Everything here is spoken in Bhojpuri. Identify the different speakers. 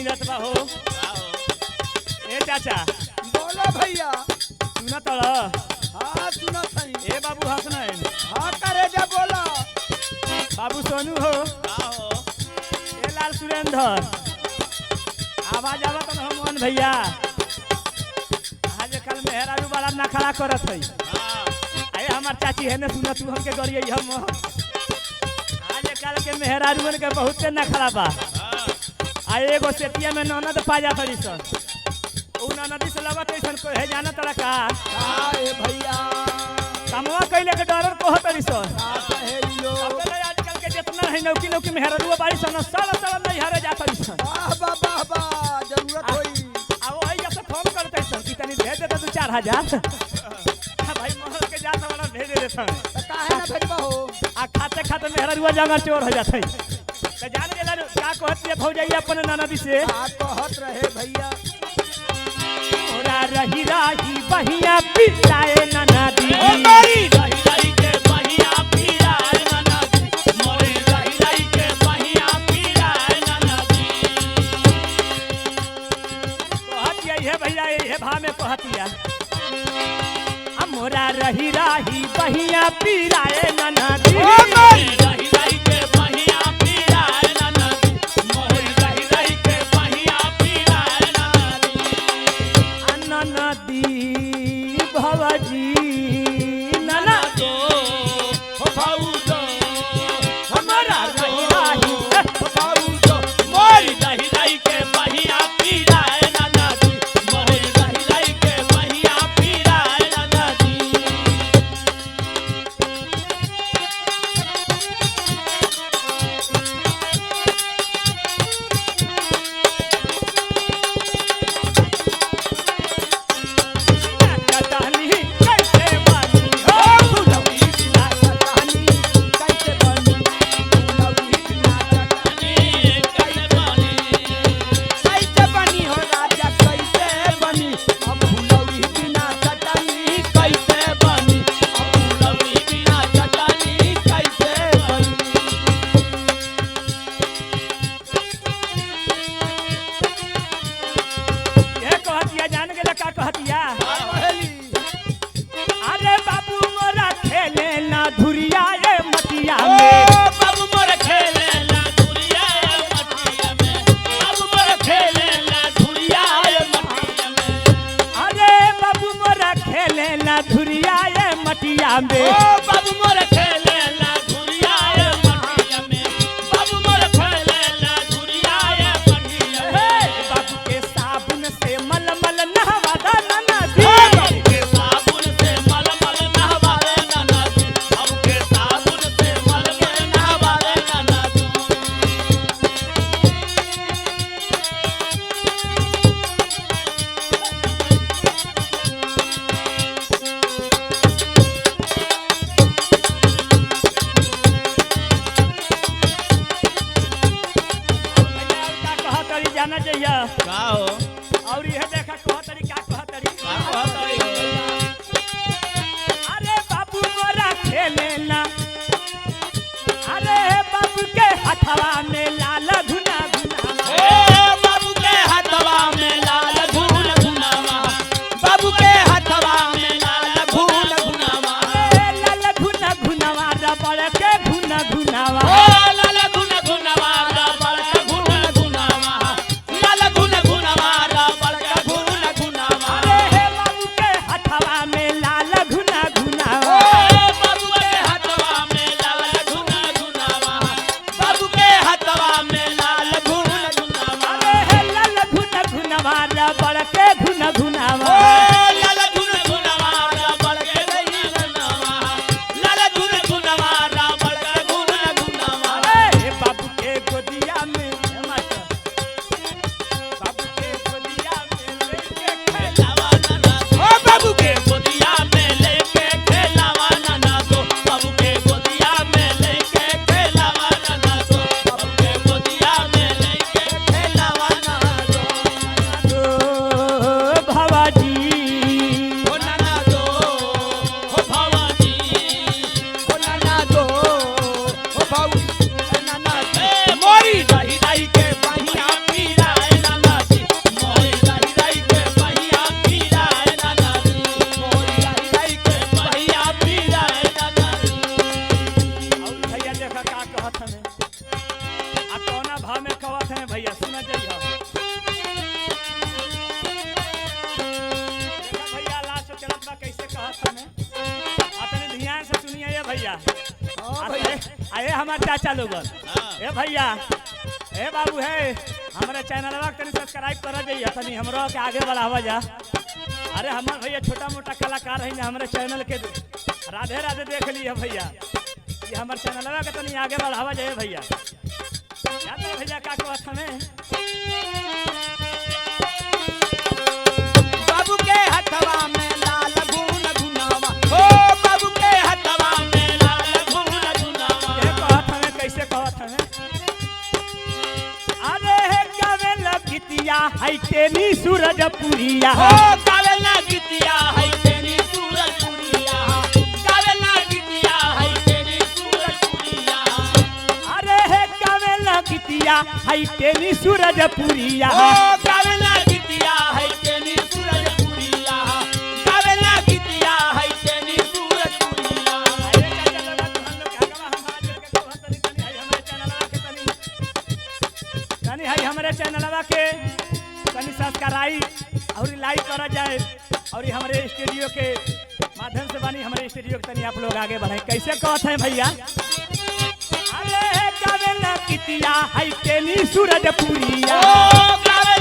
Speaker 1: मिलत बा हो। ए चाचा
Speaker 2: बोलो भैया।
Speaker 1: सुना तड़।
Speaker 2: हाँ सुनो सही।
Speaker 1: ए बाबू हसनैन।
Speaker 2: हाँ करे जा बोलो।
Speaker 1: बाबू सोनू हो। ए लाल सुरेंद्र आवाज आवत न मोहन भैया। आज कल मेहरारू वाला ना खड़ा करत है। अरे हमार चाची है ने सुना तू हमके गरिए हम। आज कल के मेहरारू के बहुते ना खड़ा बा। आ एगो सेतिया में ननद पा जा तड़ी सन। उ ननदी से लगत ऐसन को है जाना तड़ा का।
Speaker 2: ए भैया
Speaker 1: कमवा कइले के डरर को तड़ी सन।
Speaker 2: सहेलियो
Speaker 1: सबले आजकल के जितना है नौकी नौकी मेहरारू बाड़ी सन साल साल नहीं हारे जा तड़ी सन।
Speaker 2: वाह जरूरत होई।
Speaker 1: आ वो है जैसे फोन करते सन कि तनी भेज दे तू 4000। भाई महल के जात वाला भेज दे सन।
Speaker 2: त काहे ना भेजबा हो।
Speaker 1: आ खाते खाते मेहरारू जंगल चोर हो जात है। तो जान गेला का कहत है भौजाई अपन ननदी से।
Speaker 2: आ कहत रहे भैया
Speaker 1: ओरा रही राही बहिया पिटाए ननदी।
Speaker 3: ओ मोरी रही रही के बहिया पिराए ननदी। मोरी रही रही के बहिया पिराए ननदी।
Speaker 1: कहत है भैया ये भा में कहतिया। मोरा रही राही बहिया पिराए ननदी।
Speaker 3: ओ मोरी रही रही के बहिया पिराए ननदी। मोरी रही रही के बहिया पिराए ननदी।
Speaker 1: ननदी भवजी नना
Speaker 3: दो हो भाऊजो
Speaker 1: हमारा रही राही
Speaker 3: भाऊजो। मोरी रही रही के बहिया पिराए ननदी। मोरी रही रही के बहिया पिराए ननदी।
Speaker 1: कटानी कैसे बनी हो फुलौरी बिना कटानी कैसे बनी फुलौरी बिना कटानी
Speaker 3: कैसे बनी
Speaker 2: कैसे बनी हो राजा कैसे बनी। अब फुलौरी बिना चटनी
Speaker 3: कैसे बनी फुलौरी बिना चटनी कैसे बनी।
Speaker 1: ये कहतिया जान गेला का कहतिया।
Speaker 2: सहेली
Speaker 1: अरे बाबू मोरा खेले ना धुरिया ये मटिया
Speaker 3: ओ
Speaker 1: में।
Speaker 3: बाबू मोर खेले ला धुरिया मटिया में। बाबू मोर खेले ला धुरिया मटिया में।
Speaker 1: अरे बाबू मोरा खेले ना धुरिया ये मटिया
Speaker 3: ओ
Speaker 1: में।
Speaker 3: बाबू मोर खेले ला धुरिया मटिया में। बाबू मोर खेले ला धुरिया मटिया में।
Speaker 1: बाबू के साबुन से मलमल नहवा दा ननदी।
Speaker 3: अब के साबुन से मलमल नहवा रे ननदी। अब के साबुन से मलमल नहवा रे ननदी।
Speaker 1: का कहतरी जाना चाहिए।
Speaker 3: का हो
Speaker 1: और यह देखा कहतरी का कहतरी।
Speaker 3: का कहतरी हो
Speaker 1: अरे बाबू मोरा खेले ना। अरे बाबू के हथवा में लाल घुना घुना।
Speaker 3: ए बाबू के हाथवा में लाल धूल धुनावा। बाबू के हाथवा में लाल धूल धुनावा।
Speaker 1: लाल घुना घुनावा रबड़ के घुना घुनावा।
Speaker 3: ओ लाल धुन धुनावा रबड़ का घुन धुनावा। लाल धुन धुनावा रबड़ का घुन धुनावा।
Speaker 1: अरे बाबू के हथवा में लाल घुना
Speaker 3: ओ
Speaker 1: घुनावा।
Speaker 3: बाबू के हाथवा में लाल धुन धुनावा। बाबू के हाथवा में लाल धुन धुनावा।
Speaker 1: अरे लाल घुना घुनावा रबड़ के घुना
Speaker 3: ओ
Speaker 1: घुनावा।
Speaker 3: लाल धुन धुनावा रबड़ के घुन धुनावा। लाल धुन धुनावा रबड़ का घुन धुनावा।
Speaker 1: अरे बाबू के गोदिया में मास्टर। बाबू के गोदिया में लेके
Speaker 3: खेलावा नाना ओ बाबू के गोदिया में लेके खेलावा नाना दो। बाबू के गोदिया में लेके खेलावा नाना दो। बाबू के गोदिया में लेके खेलावा नाना दो।
Speaker 1: भवाजी आए हमारे चाचा लोगन
Speaker 3: हाँ।
Speaker 1: ए भैया ए बाबू है हमारे चैनलवा तनी सब्सक्राइब कर जाइए तनी हमरो के आगे बढ़ावा जा। अरे हमार भैया छोटा मोटा कलाकार है हमारे चैनल के राधे राधे देख लिए भैया ये हमारे चैनलवा के तनी आगे बढ़ावा जाए भैया। याद है भैया का कहत हमें
Speaker 2: बाबू के हथवा में लाल गुन गुनावा हो बाबू के हथवा में लाल गुन गुनावा
Speaker 1: ये कहत हमें कैसे कहत हमें अरे हे गावे लगितिया है तेरी सूरजपुरिया
Speaker 2: हो गावेला गीतिया है तेरी सूरजपुरिया गावेला गीतिया है तेरी सूरजपुरिया
Speaker 1: अरे हे गावे लगितिया है तेरी सूरजपुरिया
Speaker 2: हो गावेला गीतिया है तेरी सूरजपुरिया गावेला गीतिया है तेरी सूरजपुरिया
Speaker 1: अरे चाचा लोग हम लोग हगवा हम आज के कहत तनी तनी है हमारे चैनलवा के तनी है हमारे चैनलवा के तनी सब्सक्राइब और लाइक करा जाए और ये हमारे स्टूडियो के माध्यम से बनी हमारे स्टूडियो के तनी आप लोग आगे बढ़ाएं कैसे कहते हैं भैया अरे गावे लगितिया है तेरी सूरजपुरिया
Speaker 2: ओ गावेला